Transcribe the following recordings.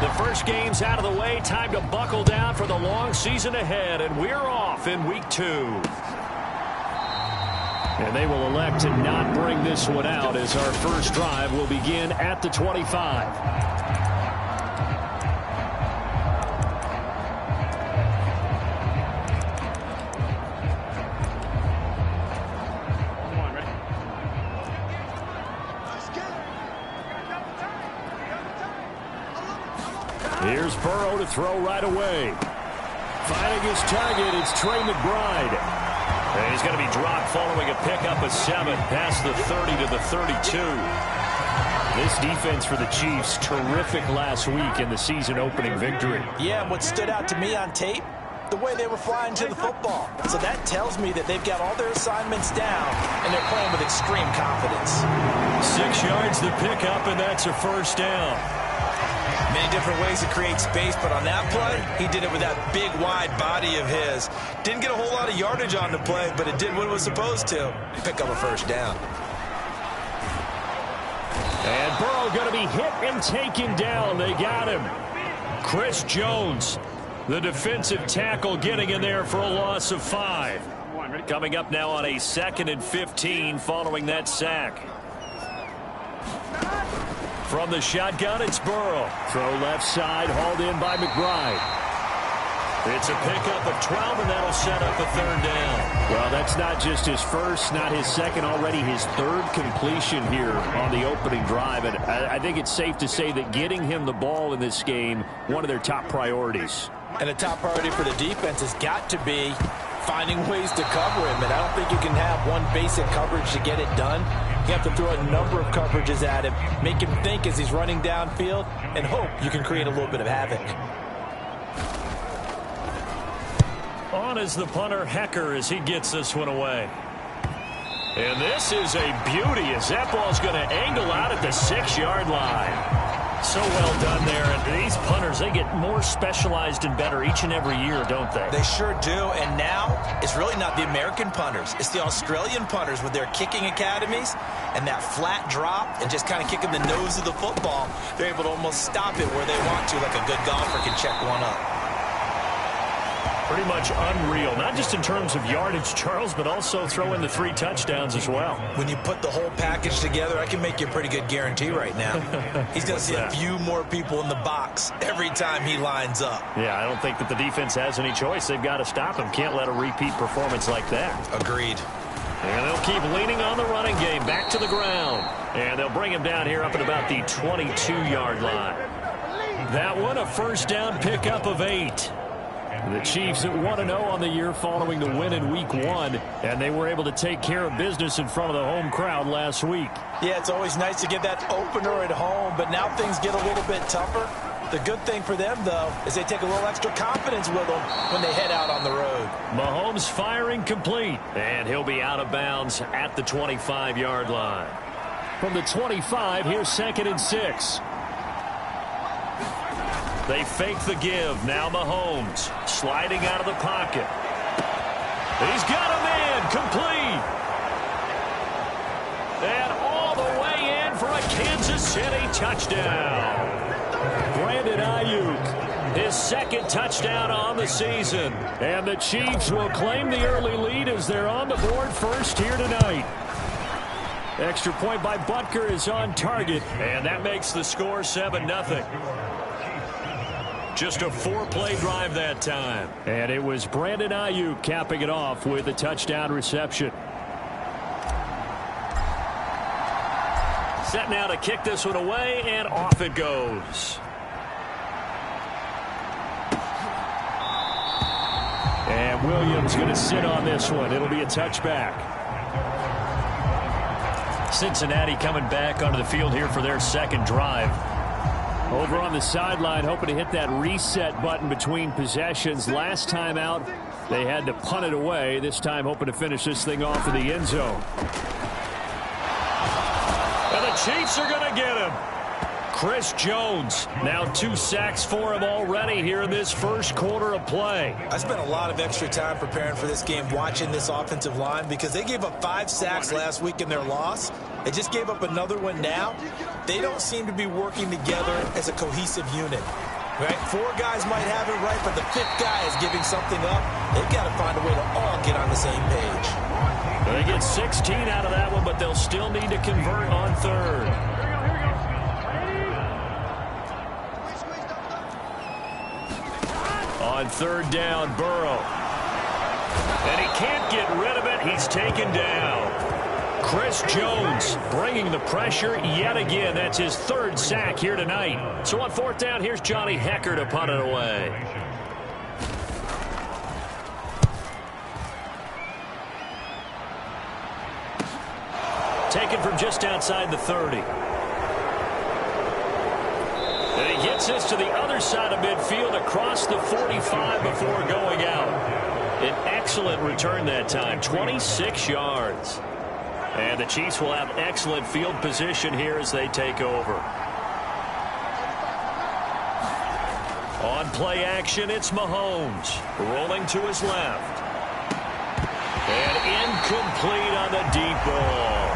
The first game's out of the way. Time to buckle down for the long season ahead, and we're off in week 2. And they will elect to not bring this one out as our first drive will begin at the 25. Here's Burrow to throw right away. Finding his target, it's Trey McBride. And he's going to be dropped following a pickup of 7 past the 30 to the 32. This defense for the Chiefs, terrific last week in the season-opening victory. Yeah, and what stood out to me on tape, the way they were flying to the football. So that tells me that they've got all their assignments down, and they're playing with extreme confidence. 6 yards the pickup, and that's a first down. Many different ways to create space, but on that play, he did it with that big, wide body of his. Didn't get a whole lot of yardage on the play, but it did what it was supposed to. Pick up a first down. And Burrow going to be hit and taken down. They got him. Chris Jones, the defensive tackle, getting in there for a loss of 5. Coming up now on a 2nd and 15 following that sack. From the shotgun, it's Burrow. Throw left side, hauled in by McBride. It's a pickup of 12, and that'll set up a 3rd down. Well, that's not just his first, not his second, already his 3rd completion here on the opening drive. And I think it's safe to say that getting him the ball in this game, one of their top priorities. And a top priority for the defense has got to be finding ways to cover him. And I don't think you can have one basic coverage to get it done. You have to throw a number of coverages at him, make him think as he's running downfield, and hope you can create a little bit of havoc. On is the punter, Hecker, as he gets this one away. And this is a beauty as that ball's going to angle out at the 6-yard line. So well done there. And these punters, they get more specialized and better each and every year, don't they? They sure do. And now it's really not the American punters. It's the Australian punters with their kicking academies and that flat drop and just kind of kicking the nose of the football. They're able to almost stop it where they want to, like a good golfer can check one up. Pretty much unreal, not just in terms of yardage, Charles, but also throw in the 3 touchdowns as well. When you put the whole package together, I can make you a pretty good guarantee right now. He's going to see a few more people in the box every time he lines up. Yeah, I don't think that the defense has any choice. They've got to stop him. Can't let a repeat performance like that. Agreed. And they'll keep leaning on the running game. Back to the ground. And they'll bring him down here up at about the 22-yard line. That one, a first down pickup of 8. The Chiefs at 1-0 on the year following the win in Week 1, and they were able to take care of business in front of the home crowd last week. Yeah, it's always nice to get that opener at home, but now things get a little bit tougher. The good thing for them, though, is they take a little extra confidence with them when they head out on the road. Mahomes firing complete, and he'll be out of bounds at the 25-yard line. From the 25, here's 2nd and 6. They fake the give. Now Mahomes sliding out of the pocket. He's got a man complete. And all the way in for a Kansas City touchdown. Brandon Ayuk, his 2nd touchdown on the season. And the Chiefs will claim the early lead as they're on the board first here tonight. Extra point by Butker is on target, and that makes the score 7-0. Just a 4-play drive that time. And it was Brandon Ayuk capping it off with a touchdown reception. Set now to kick this one away, and off it goes. And Williams going to sit on this one. It'll be a touchback. Cincinnati coming back onto the field here for their 2nd drive. Over on the sideline, hoping to hit that reset button between possessions. Last time out, they had to punt it away. This time, hoping to finish this thing off in the end zone. And the Chiefs are going to get him. Chris Jones. Now 2 sacks for him already here in this first quarter of play. I spent a lot of extra time preparing for this game watching this offensive line because they gave up 5 sacks last week in their loss. They just gave up another one now. They don't seem to be working together as a cohesive unit. Right? 4 guys might have it right, but the 5th guy is giving something up. They've got to find a way to all get on the same page. They get 16 out of that one, but they'll still need to convert on third. On third down, Burrow. And he can't get rid of it. He's taken down. Chris Jones bringing the pressure yet again. That's his 3rd sack here tonight. So on 4th down, here's Johnny Hecker to punt it away. Taken from just outside the 30. And he gets this to the other side of midfield across the 45 before going out. An excellent return that time, 26 yards. And the Chiefs will have excellent field position here as they take over. On play action, it's Mahomes. Rolling to his left. And incomplete on the deep ball.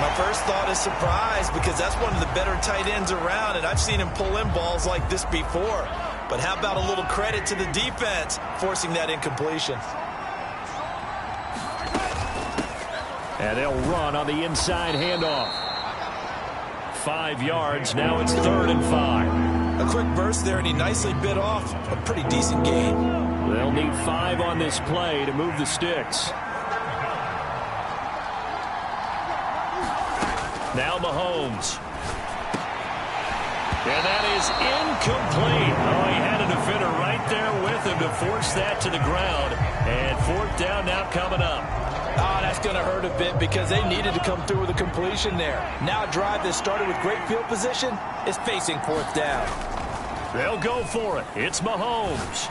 My first thought is surprise because that's one of the better tight ends around, and I've seen him pull in balls like this before. But how about a little credit to the defense forcing that incompletion? And they'll run on the inside handoff. 5 yards. Now it's 3rd and 5. A quick burst there, and he nicely bit off a pretty decent gain. They'll need 5 on this play to move the sticks. Now Mahomes. And that is incomplete. Oh, he had a defender right there with him to force that to the ground. And 4th down now coming up. Oh, that's going to hurt a bit because they needed to come through with a completion there. Now a drive that started with great field position is facing 4th down. They'll go for it. It's Mahomes.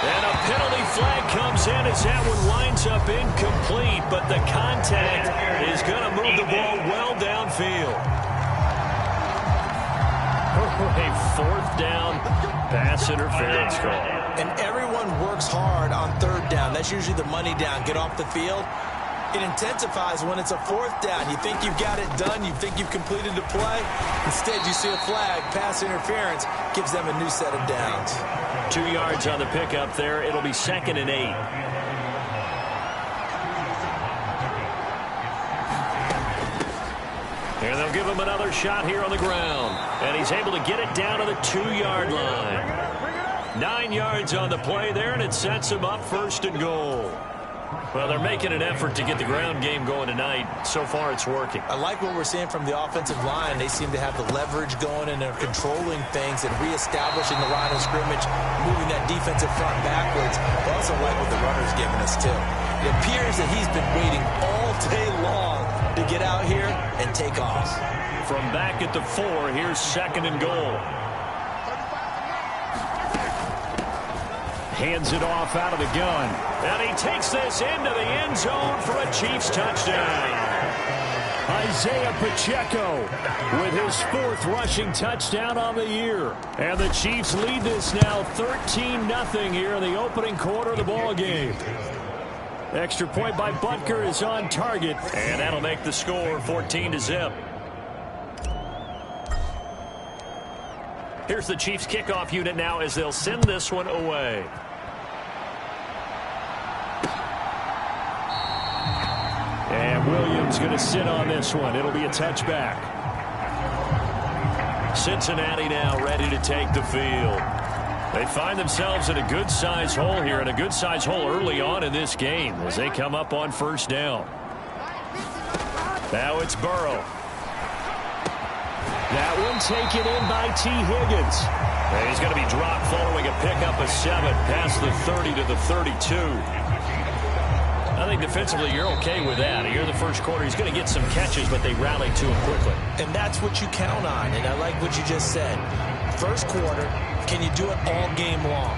And a penalty flag comes in as that one winds up incomplete, but the contact is going to move the ball well downfield. A 4th down pass interference call. And everyone works hard on 3rd down. That's usually the money down. Get off the field. It intensifies when it's a 4th down. You think you've got it done. You think you've completed the play. Instead, you see a flag. Pass interference gives them a new set of downs. 2 yards on the pickup there. It'll be 2nd and 8. And they'll give him another shot here on the ground. And he's able to get it down to the 2-yard line. 9 yards on the play there, and it sets him up 1st and goal. Well, they're making an effort to get the ground game going tonight. So far, it's working. I like what we're seeing from the offensive line. They seem to have the leverage going, and they're controlling things and reestablishing the line of scrimmage, moving that defensive front backwards. I also like what the runner's giving us, too. It appears that he's been waiting all day long to get out here and take off. From back at the 4, here's 2nd and goal. Hands it off out of the gun. And he takes this into the end zone for a Chiefs touchdown. Isaiah Pacheco with his 4th rushing touchdown on the year. And the Chiefs lead this now 13-0 here in the opening quarter of the ball game. Extra point by Butker is on target. And that'll make the score 14-0. Here's the Chiefs kickoff unit now as they'll send this one away. And Williams going to sit on this one. It'll be a touchback. Cincinnati now ready to take the field. They find themselves in a good-sized hole here, and a good-sized hole early on in this game as they come up on 1st down. Now it's Burrow. That one taken in by T. Higgins. And he's going to be dropped following a pickup of 7 past the 30 to the 32. I think defensively you're okay with that. Here in the first quarter, he's going to get some catches, but they rally to him quickly. And that's what you count on, and I like what you just said. First quarter, can you do it all game long?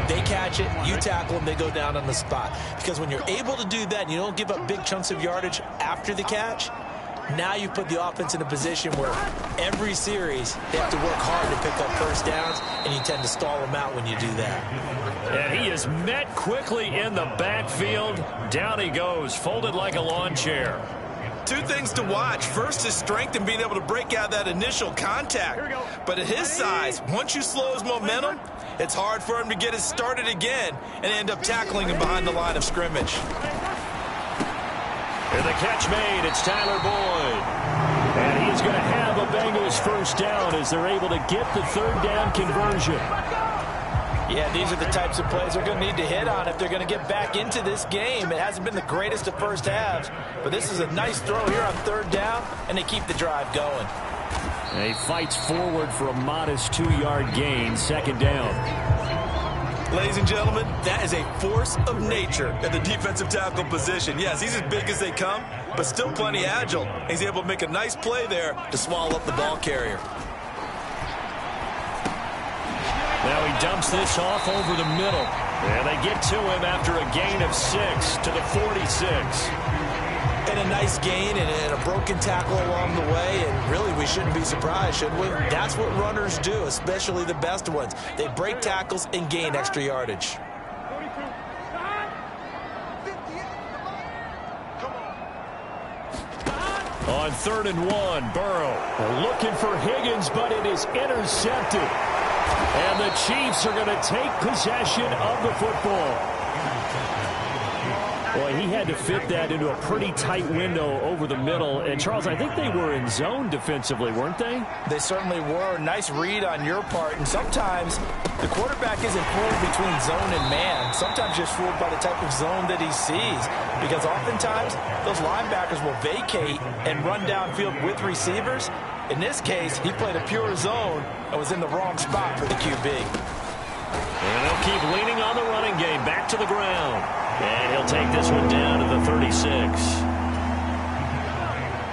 They catch it, you tackle them, they go down on the spot. Because when you're able to do that and you don't give up big chunks of yardage after the catch, Now you put the offense in a position where every series they have to work hard to pick up first downs, and you tend to stall them out when you do that. And he is met quickly in the backfield. Down he goes, folded like a lawn chair. Two things to watch. First, his strength in being able to break out that initial contact. But at his size, once you slow his momentum, it's hard for him to get it started again and end up tackling him behind the line of scrimmage. And the catch made, it's Tyler Boyd. And he is going to have a Bengals first down as they're able to get the third down conversion. Yeah, these are the types of plays they're going to need to hit on if they're going to get back into this game. It hasn't been the greatest of first halves, but this is a nice throw here on third down, and they keep the drive going. And he fights forward for a modest 2-yard gain, second down. Ladies and gentlemen, that is a force of nature at the defensive tackle position. Yes, he's as big as they come, but still plenty agile. He's able to make a nice play there to swallow up the ball carrier. Now he dumps this off over the middle. And they get to him after a gain of 6 to the 46. And a nice gain and a broken tackle along the way, and really we shouldn't be surprised, should we? That's what runners do, especially the best ones. They break tackles and gain extra yardage. On 3rd and 1, Burrow looking for Higgins, but it is intercepted. And the Chiefs are going to take possession of the football. Boy, he had to fit that into a pretty tight window over the middle. And, Charles, I think they were in zone defensively, weren't they? They certainly were. Nice read on your part. And sometimes the quarterback isn't fooled between zone and man. Sometimes just fooled by the type of zone that he sees. Because oftentimes those linebackers will vacate and run downfield with receivers. In this case, he played a pure zone and was in the wrong spot for the QB. And they'll keep leaning on the running game. Back to the ground. And he'll take this one down to the 36.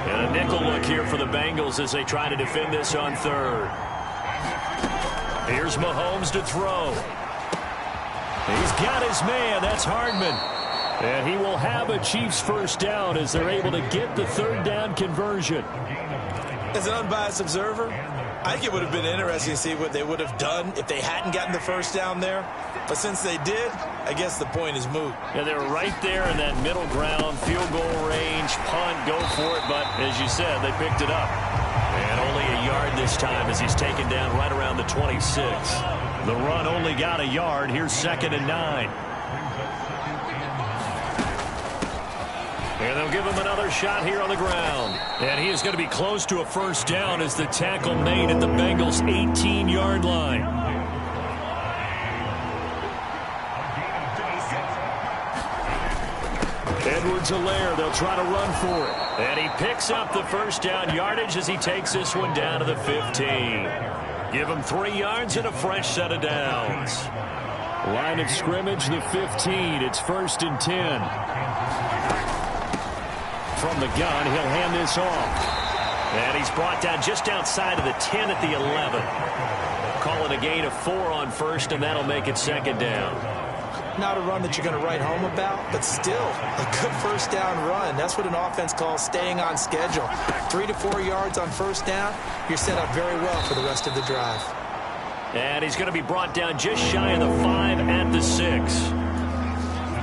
And a nickel look here for the Bengals as they try to defend this on 3rd. Here's Mahomes to throw. He's got his man. That's Hardman. And he will have a Chiefs first down as they're able to get the third down conversion. As an unbiased observer, I think it would have been interesting to see what they would have done if they hadn't gotten the first down there. But since they did, I guess the point is moot. Yeah, they were right there in that middle ground, field goal range, punt, go for it. But as you said, they picked it up. And only a yard this time as he's taken down right around the 26. The run only got a yard. Here's 2nd and 9. And they'll give him another shot here on the ground. And he is going to be close to a first down as the tackle made at the Bengals' 18-yard line. Edwards-Helaire, they'll try to run for it. And he picks up the first down yardage as he takes this one down to the 15. Give him 3 yards and a fresh set of downs. Line of scrimmage, the 15. It's 1st and 10. From the gun, he'll hand this off. And he's brought down just outside of the 10 at the 11. Call it a gain of 4 on 1st, and that'll make it 2nd down. Not a run that you're going to write home about, but still a good first down run. That's what an offense calls staying on schedule. 3 to 4 yards on first down, you're set up very well for the rest of the drive. And he's going to be brought down just shy of the 5 at the 6.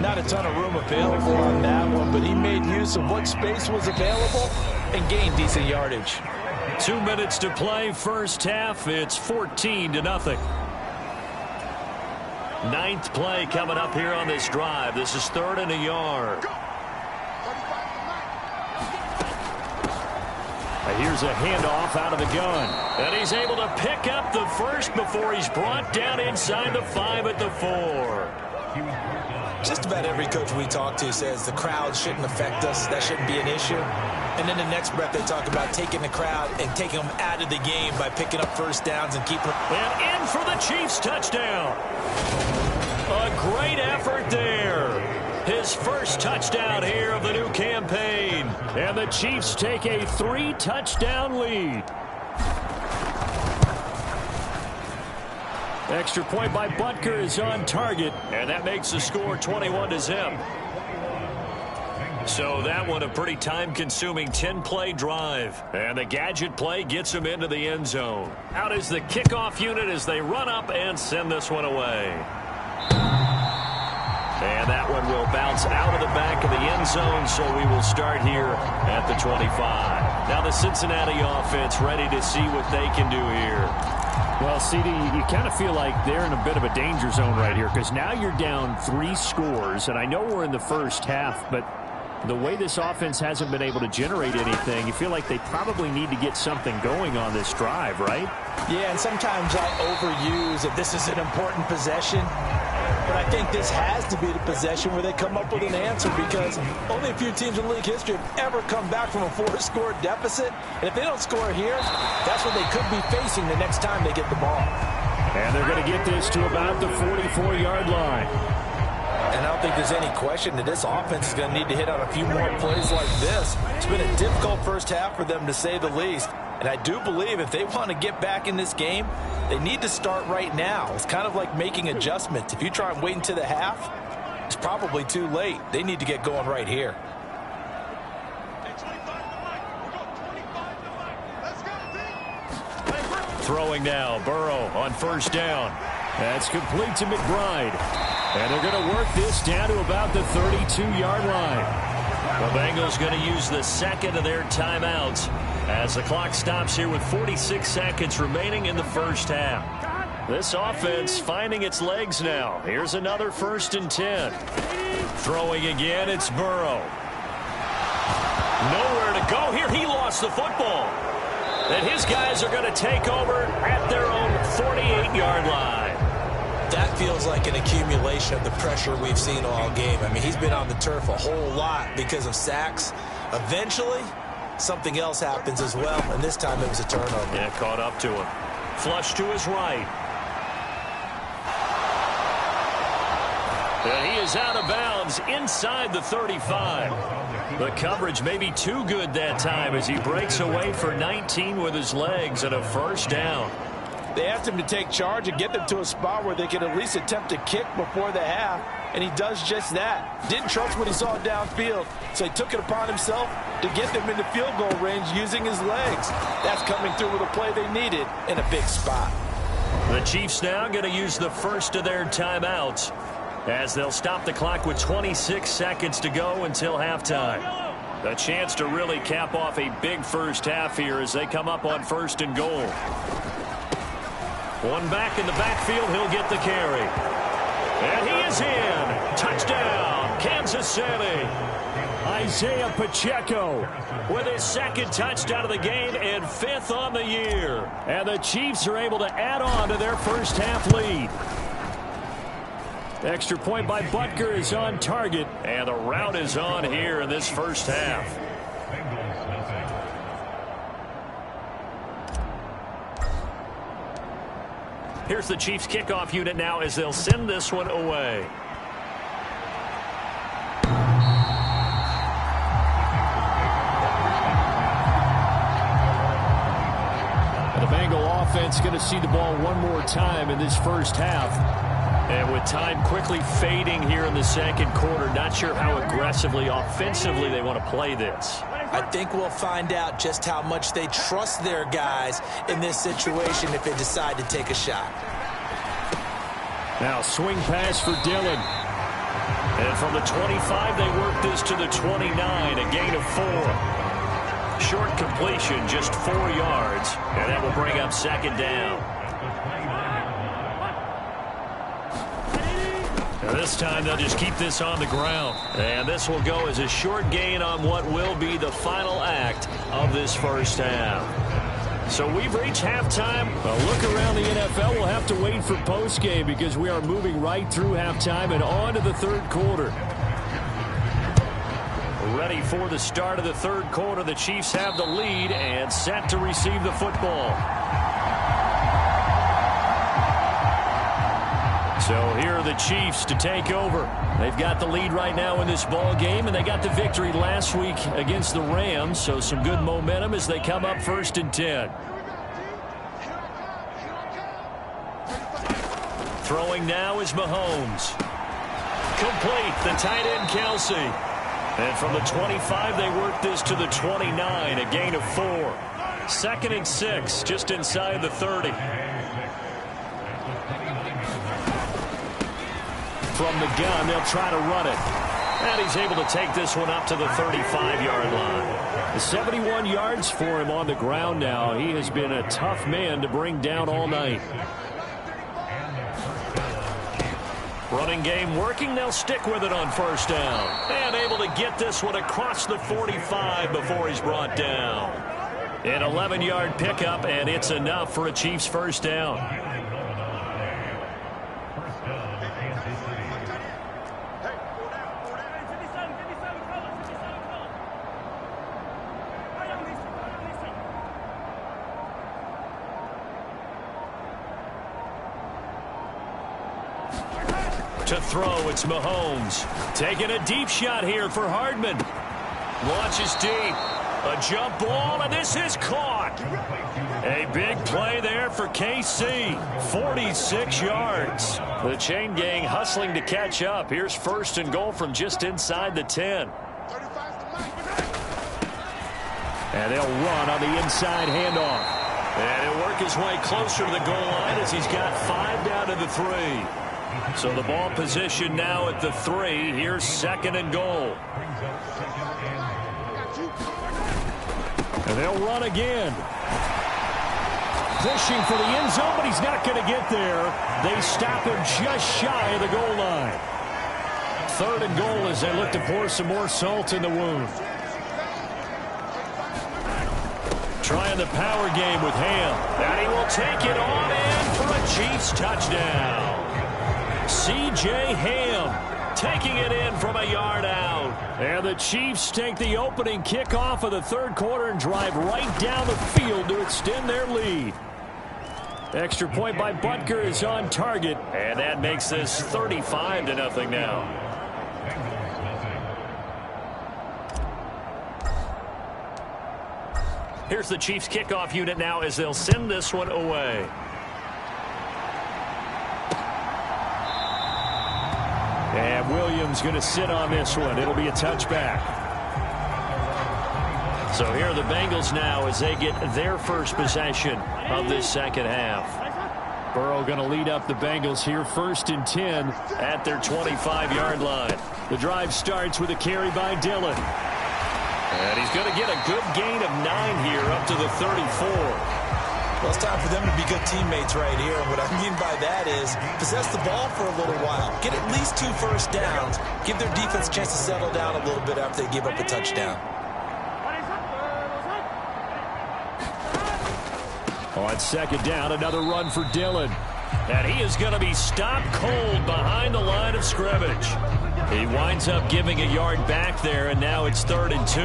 Not a ton of room available on that one, but he made use of what space was available and gained decent yardage. 2 minutes to play, first half. It's 14-0. 9th play coming up here on this drive. This is 3rd and a yard. Here's a handoff out of the gun. And he's able to pick up the first before he's brought down inside the 5 at the 4. Just about every coach we talk to says the crowd shouldn't affect us. That shouldn't be an issue. And then the next breath they talk about taking the crowd and taking them out of the game by picking up first downs and keeping them. And in for the Chiefs touchdown. A great effort there. His first touchdown here of the new campaign. And the Chiefs take a 3-touchdown lead. Extra point by Butker is on target, and that makes the score 21-0. So that one a pretty time-consuming 10-play drive. And the gadget play gets him into the end zone. Out is the kickoff unit as they run up and send this one away. And that one will bounce out of the back of the end zone, so we will start here at the 25. Now the Cincinnati offense ready to see what they can do here. Well, CD, you kind of feel like they're in a bit of a danger zone right here because now you're down 3 scores, and I know we're in the first half, but the way this offense hasn't been able to generate anything, you feel like they probably need to get something going on this drive, right? Yeah, and sometimes I overuse that this is an important possession. But I think this has to be the possession where they come up with an answer because only a few teams in league history have ever come back from a 4-score deficit. And if they don't score here, that's what they could be facing the next time they get the ball. And they're going to get this to about the 44-yard line. And I don't think there's any question that this offense is going to need to hit on a few more plays like this. It's been a difficult first half for them, to say the least. And I do believe if they want to get back in this game, they need to start right now. It's kind of like making adjustments. If you try and wait until the half, it's probably too late. They need to get going right here. Throwing now, Burrow on first down. That's complete to McBride. And they're going to work this down to about the 32-yard line. The Bengals going to use the second of their timeouts as the clock stops here with 46 seconds remaining in the first half. This offense finding its legs now. Here's another 1st and 10. Throwing again, it's Burrow. Nowhere to go here. He lost the football. And his guys are going to take over at their own 48-yard line. That feels like an accumulation of the pressure we've seen all game. I mean, he's been on the turf a whole lot because of sacks. Eventually, something else happens as well, and this time it was a turnover. Yeah, caught up to him. Flush to his right. And he is out of bounds inside the 35. The coverage may be too good that time as he breaks away for 19 with his legs and a first down. They asked him to take charge and get them to a spot where they could at least attempt a kick before the half, and he does just that. Didn't trust what he saw downfield, so he took it upon himself to get them into field goal range using his legs. That's coming through with a play they needed in a big spot. The Chiefs now going to use the first of their timeouts as they'll stop the clock with 26 seconds to go until halftime. A chance to really cap off a big first half here as they come up on 1st and goal. One back in the backfield, he'll get the carry. And he is in. Touchdown, Kansas City. Isaiah Pacheco With his 2nd touchdown of the game and 5th on the year. And the Chiefs are able to add on to their first half lead. Extra point by Butker is on target. And the route is on here in this first half. Here's the Chiefs kickoff unit now as they'll send this one away. And the Bengal offense going to see the ball one more time in this first half. And with time quickly fading here in the 2nd quarter, not sure how aggressively, offensively they want to play this. I think we'll find out just how much they trust their guys in this situation if they decide to take a shot. Now swing pass for Dillon. And from the 25, they work this to the 29, a gain of 4. Short completion, just 4 yards, and that will bring up 2nd down. Now this time they'll just keep this on the ground. And this will go as a short gain on what will be the final act of this first half. So we've reached halftime. A look around the NFL. We'll have to wait for postgame because we are moving right through halftime and on to the 3rd quarter. Ready for the start of the 3rd quarter. The Chiefs have the lead and set to receive the football. So here are the Chiefs to take over. They've got the lead right now in this ball game, and they got the victory last week against the Rams, so some good momentum as they come up 1st and 10. Throwing now is Mahomes. Complete, the tight end Kelsey. And from the 25, they work this to the 29, a gain of 4. 2nd and 6, just inside the 30. From the gun, they'll try to run it. And he's able to take this one up to the 35-yard line. 71 yards for him on the ground now. He has been a tough man to bring down all night. Running game working. They'll stick with it on 1st down. And able to get this one across the 45 before he's brought down. An 11-yard pickup, and it's enough for a Chiefs 1st down. To throw, it's Mahomes. Taking a deep shot here for Hardman. Launches deep. A jump ball, and this is caught. A big play there for KC. 46 yards. The chain gang hustling to catch up. Here's 1st and goal from just inside the 10. And they'll run on the inside handoff. And he'll work his way closer to the goal line as he's got 5 down to the 3. So the ball position now at the 3. Here's 2nd and goal. And they'll run again. Pushing for the end zone, but he's not going to get there. They stop him just shy of the goal line. 3rd and goal as they look to pour some more salt in the wound. Trying the power game with Ham. And he will take it on in for a Chiefs touchdown. C.J. Ham taking it in from a yard out. And the Chiefs take the opening kickoff of the 3rd quarter and drive right down the field to extend their lead. Extra point by Butker is on target, and that makes this 35-0 now. Here's the Chiefs kickoff unit now as they'll send this one away. And Williams going to sit on this one. It'll be a touchback. So here are the Bengals now as they get their first possession of this 2nd half. Burrow going to lead up the Bengals here, 1st and 10 at their 25-yard line. The drive starts with a carry by Dillon. And he's going to get a good gain of 9 here up to the 34. Well, it's time for them to be good teammates right here. And what I mean by that is possess the ball for a little while. Get at least 2 first downs. Give their defense a chance to settle down a little bit after they give up a touchdown. On 2nd down, another run for Dillon. And he is going to be stopped cold behind the line of scrimmage. He winds up giving a yard back there, and now it's 3rd and 2.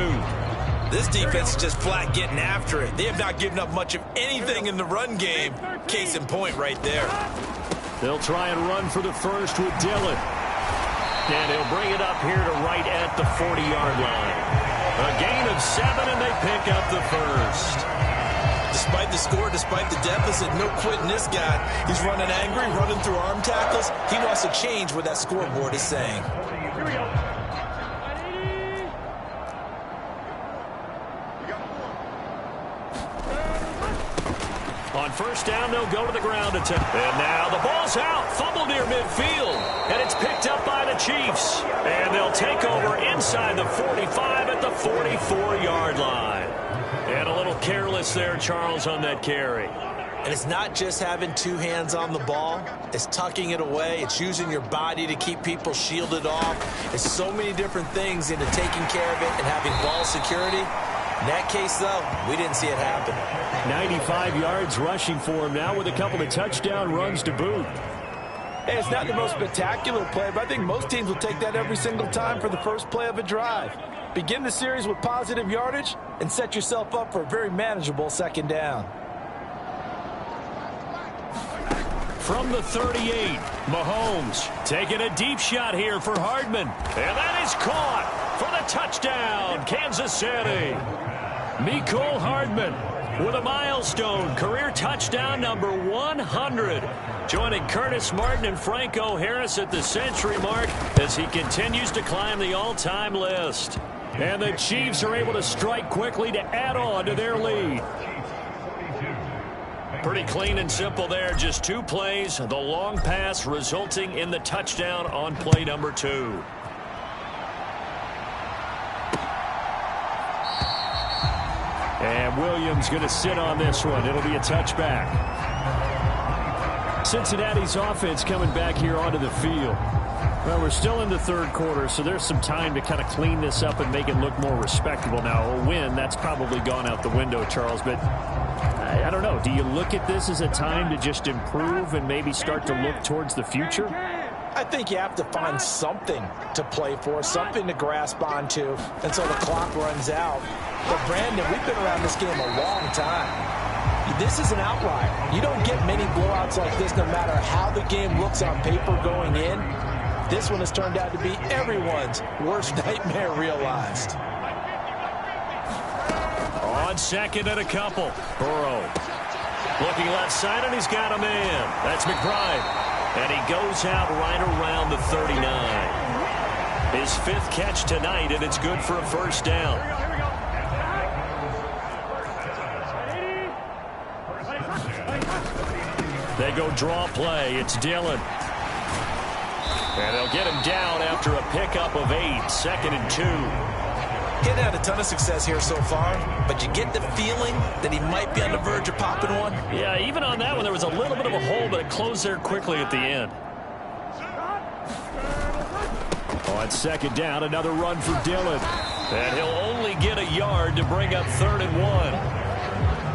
This defense is just flat getting after it. They have not given up much of anything in the run game. Case in point right there. They'll try and run for the 1st with Dillon. And he'll bring it up here to right at the 40-yard line. A gain of 7, and they pick up the 1st. Despite the score, despite the deficit, no quitting this guy. He's running angry, running through arm tackles. He wants to change what that scoreboard is saying. Here we go. On 1st down, they'll go to the ground attempt. And now the ball's out. Fumble near midfield. And it's picked up by the Chiefs. And they'll take over inside the 45 at the 44-yard line. And a little careless there, Charles, on that carry. And it's not just having 2 hands on the ball. It's tucking it away. It's using your body to keep people shielded off. It's so many different things into taking care of it and having ball security. In that case, though, we didn't see it happen. 95 yards rushing for him now with a couple of touchdown runs to boot. Hey, it's not the most spectacular play, but I think most teams will take that every single time for the first play of a drive. Begin the series with positive yardage and set yourself up for a very manageable 2nd down. From the 38, Mahomes taking a deep shot here for Hardman. And that is caught for the touchdown, Kansas City. Mecole Hardman with a milestone career touchdown number 100. Joining Curtis Martin and Franco Harris at the century mark as he continues to climb the all-time list. And the Chiefs are able to strike quickly to add on to their lead. Pretty clean and simple there. Just 2 plays. The long pass resulting in the touchdown on play number 2. And Williams going to sit on this one. It'll be a touchback. Cincinnati's offense coming back here onto the field. Well, we're still in the third quarter, so there's some time to kind of clean this up and make it look more respectable. Now, a win, that's probably gone out the window, Charles, but I don't know. Do you look at this as a time to just improve and maybe start to look towards the future? I think you have to find something to play for, something to grasp onto until the clock runs out. But, Brandon, we've been around this game a long time. This is an outlier. You don't get many blowouts like this no matter how the game looks on paper going in. This one has turned out to be everyone's worst nightmare realized. On second and a couple. Burrow looking left side, and he's got a man. That's McBride. And he goes out right around the 39. His 5th catch tonight, and it's good for a first down. They go draw play. It's Dillon. And they'll get him down after a pickup of 8. 2nd and 2. He hadn't had a ton of success here so far, but you get the feeling that he might be on the verge of popping one. Yeah, even on that one, there was a little bit of a hole, but it closed there quickly at the end. On 2nd down, another run for Dillon. And he'll only get a yard to bring up 3rd and 1.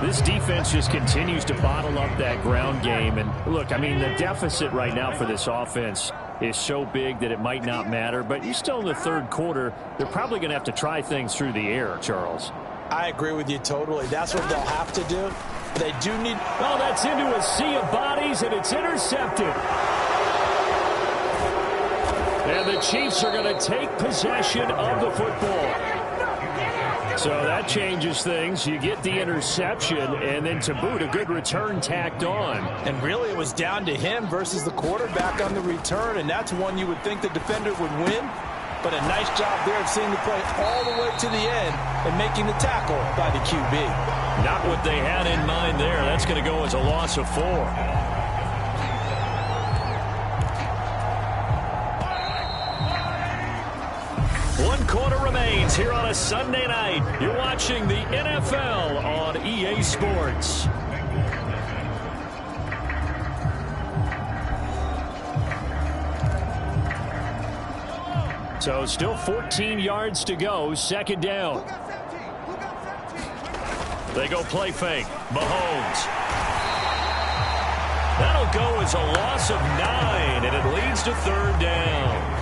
This defense just continues to bottle up that ground game. And look, I mean, the deficit right now for this offense is so big that it might not matter. But you're still in the third quarter. They're probably going to have to try things through the air, Charles. I agree with you totally. That's what they'll have to do. They do need... Oh, that's into a sea of bodies, and it's intercepted. And the Chiefs are going to take possession of the football. So that changes things. You get the interception, and then to boot, a good return tacked on. And really, it was down to him versus the quarterback on the return, and that's one you would think the defender would win. But a nice job there of seeing the play all the way to the end and making the tackle by the QB. Not what they had in mind there. That's going to go as a loss of 4. One quarter remains here on a Sunday night. You're watching the NFL on EA Sports. So still 14 yards to go. 2nd down. They go play fake. Mahomes. That'll go as a loss of 9, and it leads to 3rd down.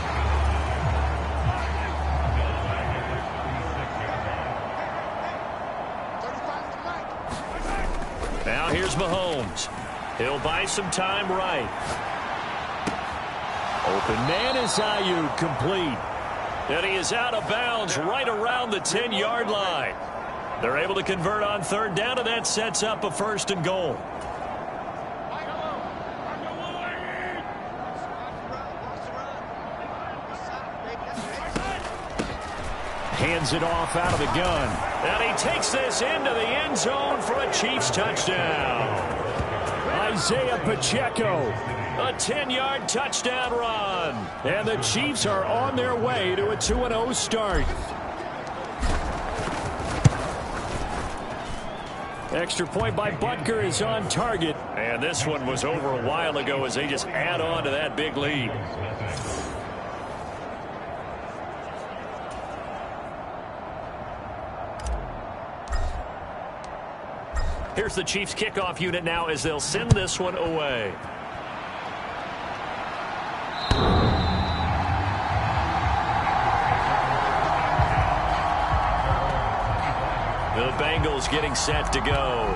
Now here's Mahomes. He'll buy some time right. Open man is Ayuk, complete. And he is out of bounds right around the 10-yard line. They're able to convert on 3rd down, and that sets up a 1st and goal. Hands it off out of the gun. And he takes this into the end zone for a Chiefs touchdown. Isaiah Pacheco, a 10-yard touchdown run. And the Chiefs are on their way to a 2-0 start. Extra point by Butker is on target. And this one was over a while ago as they just add on to that big lead. Here's the Chiefs kickoff unit now as they'll send this one away. The Bengals getting set to go.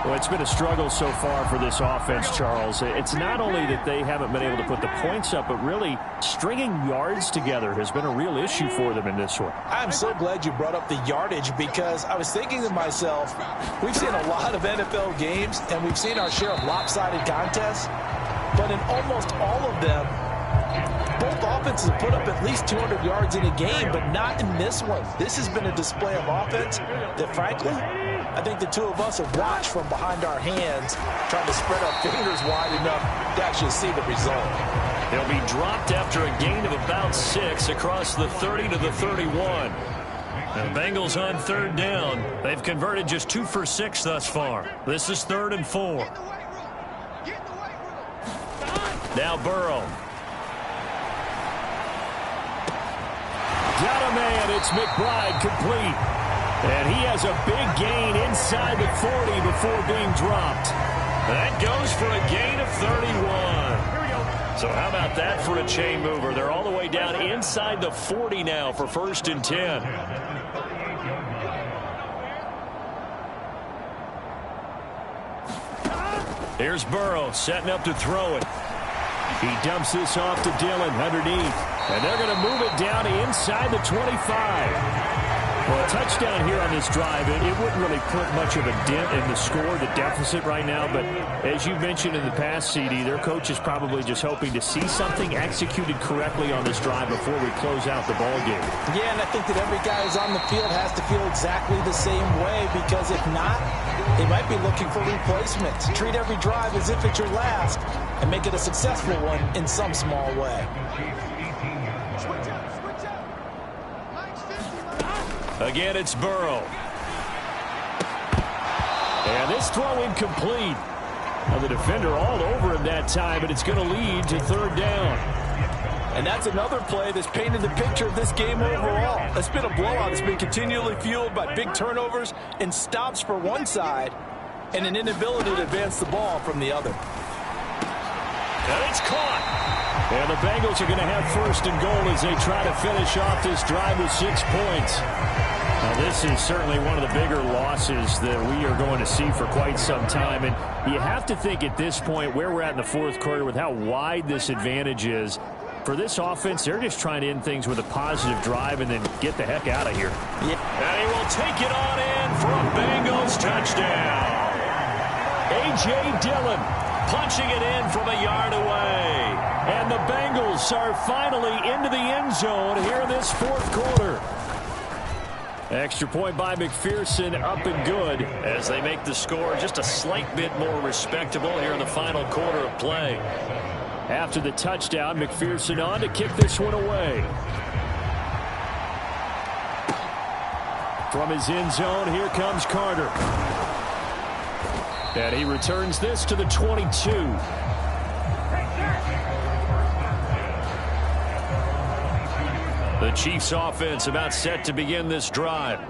Well, it's been a struggle so far for this offense, Charles. It's not only that they haven't been able to put the points up, but really stringing yards together has been a real issue for them in this one. I'm so glad you brought up the yardage because I was thinking to myself, we've seen a lot of NFL games and we've seen our share of lopsided contests, but in almost all of them, both offenses have put up at least 200 yards in a game, but not in this one. This has been a display of offense that, frankly, I think the two of us have watched from behind our hands, trying to spread our fingers wide enough to actually see the result. They'll be dropped after a gain of about 6 across the 30 to the 31. The Bengals on third down. They've converted just 2 for 6 thus far. This is 3rd and 4. Now Burrow. Got a man. It's McBride complete. And he has a big gain inside the 40 before being dropped. That goes for a gain of 31. So how about that for a chain mover? They're all the way down inside the 40 now for 1st and 10. Here's Burrow setting up to throw it. He dumps this off to Dillon underneath. And they're going to move it down inside the 25. Well, a touchdown here on this drive, it wouldn't really put much of a dent in the score, the deficit right now. But as you mentioned in the past, CD, their coach is probably just hoping to see something executed correctly on this drive before we close out the ball game. Yeah, and I think that every guy who's on the field has to feel exactly the same way, because if not, they might be looking for replacements. Treat every drive as if it's your last and make it a successful one in some small way. Again, it's Burrow. And this throw incomplete. Well, the defender all over him that time, and it's going to lead to 3rd down. And that's another play that's painted the picture of this game overall. It's been a blowout. It's been continually fueled by big turnovers and stops for one side and an inability to advance the ball from the other. And it's caught. And the Bengals are going to have 1st and goal as they try to finish off this drive with 6 points. Now, this is certainly one of the bigger losses that we are going to see for quite some time. And you have to think at this point where we're at in the 4th quarter with how wide this advantage is. For this offense, they're just trying to end things with a positive drive and then get the heck out of here. Yeah. And he will take it on in for a Bengals touchdown. A.J. Dillon punching it in from a yard away. And the Bengals are finally into the end zone here in this 4th quarter. Extra point by McPherson, up and good as they make the score just a slight bit more respectable here in the final quarter of play. After the touchdown, McPherson on to kick this one away. From his end zone, here comes Carter. And he returns this to the 22. The Chiefs offense about set to begin this drive.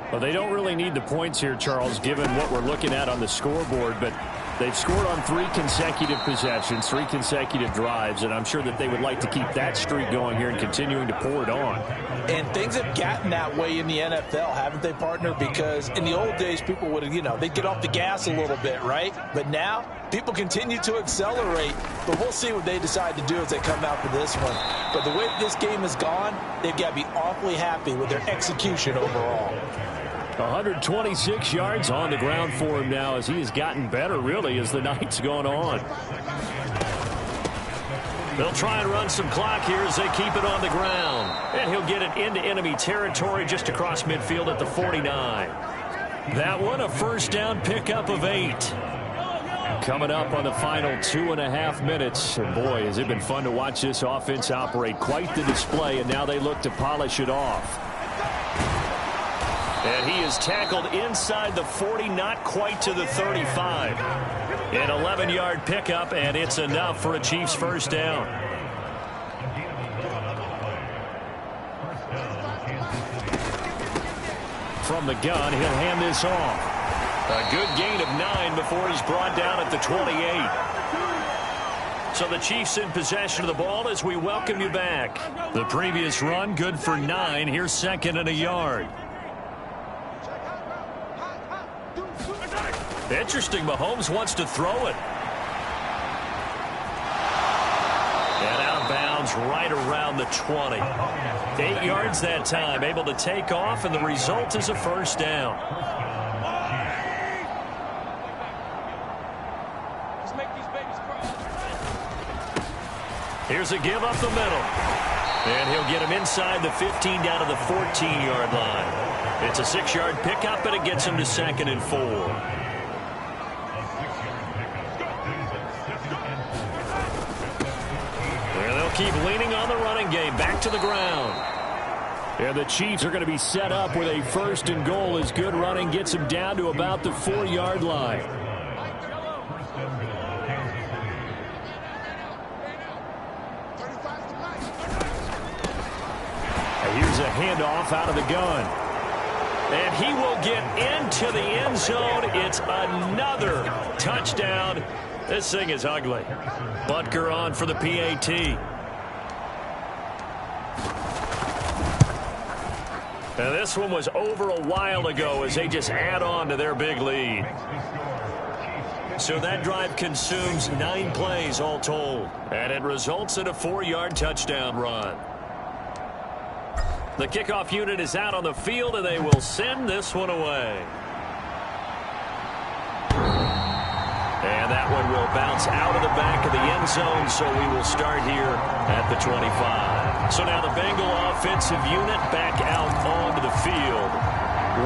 Well, they don't really need the points here, Charles, given what we're looking at on the scoreboard, but they've scored on 3 consecutive possessions, 3 consecutive drives, and I'm sure that they would like to keep that streak going here and continuing to pour it on. And things have gotten that way in the NFL, haven't they, partner? Because in the old days, people would, they'd get off the gas a little bit, right? But now, people continue to accelerate, but we'll see what they decide to do as they come out for this one. But the way this game has gone, they've got to be awfully happy with their execution overall. 126 yards on the ground for him now as he has gotten better, really, as the night's gone on. They'll try and run some clock here as they keep it on the ground. And he'll get it into enemy territory just across midfield at the 49. That one, a 1st down pickup of 8. Coming up on the final 2.5 minutes. And boy, has it been fun to watch this offense operate. Quite the display, and now they look to polish it off. And he is tackled inside the 40, not quite to the 35. An 11-yard pickup, and it's enough for a Chiefs 1st down. From the gun, he'll hand this off. A good gain of 9 before he's brought down at the 28. So the Chiefs in possession of the ball as we welcome you back. The previous run good for 9. Here's 2nd and a yard. Interesting, Mahomes wants to throw it. And out of bounds right around the 20. 8 yards that time, able to take off, and the result is a first down. Here's a give up the middle. And he'll get him inside the 15 down to the 14-yard line. It's a 6-yard pickup, and it gets him to 2nd and 4. Well, they'll keep leaning on the running game. Back to the ground. And the Chiefs are going to be set up with a 1st and goal as good running gets him down to about the 4-yard line. Here's a handoff out of the gun. And he will get into the end zone. It's another touchdown. This thing is ugly. Butker on for the PAT. And this one was over a while ago as they just add on to their big lead. So that drive consumes 9 plays all told. And it results in a 4-yard touchdown run. The kickoff unit is out on the field, and they will send this one away. And that one will bounce out of the back of the end zone, so we will start here at the 25. So now the Bengal offensive unit back out onto the field.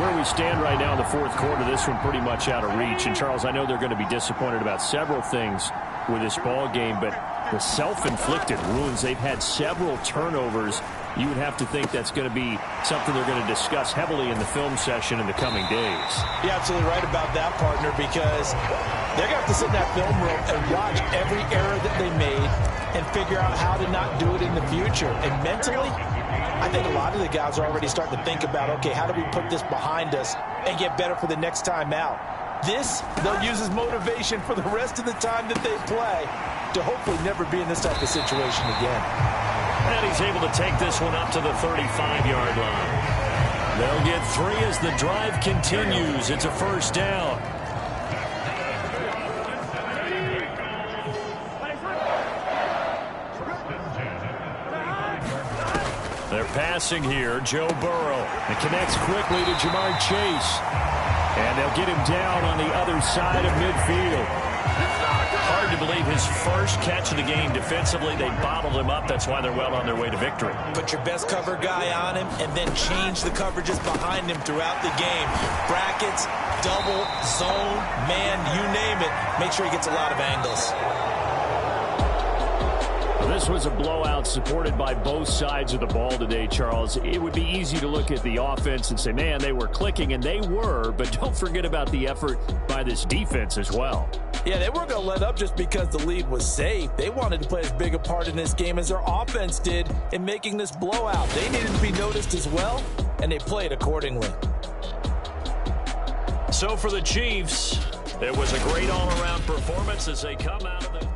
Where we stand right now in the 4th quarter, this one pretty much out of reach. And, Charles, I know they're going to be disappointed about several things with this ball game, but the self-inflicted wounds, they've had several turnovers. You would have to think that's going to be something they're going to discuss heavily in the film session in the coming days. You're absolutely right about that, partner, because they're going to have to sit in that film room and watch every error that they made and figure out how to not do it in the future. And mentally, I think a lot of the guys are already starting to think about, okay, how do we put this behind us and get better for the next time out? This, they'll use as motivation for the rest of the time that they play to hopefully never be in this type of situation again. And he's able to take this one up to the 35-yard line. They'll get 3 as the drive continues. It's a first down. They're passing here. Joe Burrow. It connects quickly to Jamar Chase. And they'll get him down on the other side of midfield. Hard to believe his first catch of the game defensively. They bottled him up. That's why they're well on their way to victory. Put your best cover guy on him and then change the coverages behind him throughout the game. Brackets, double, zone, man, you name it. Make sure he gets a lot of angles. This was a blowout supported by both sides of the ball today, Charles. It would be easy to look at the offense and say, man, they were clicking, and they were, but don't forget about the effort by this defense as well. Yeah, they weren't going to let up just because the lead was safe. They wanted to play as big a part in this game as their offense did in making this blowout. They needed to be noticed as well, and they played accordingly. So for the Chiefs, it was a great all-around performance as they come out of the...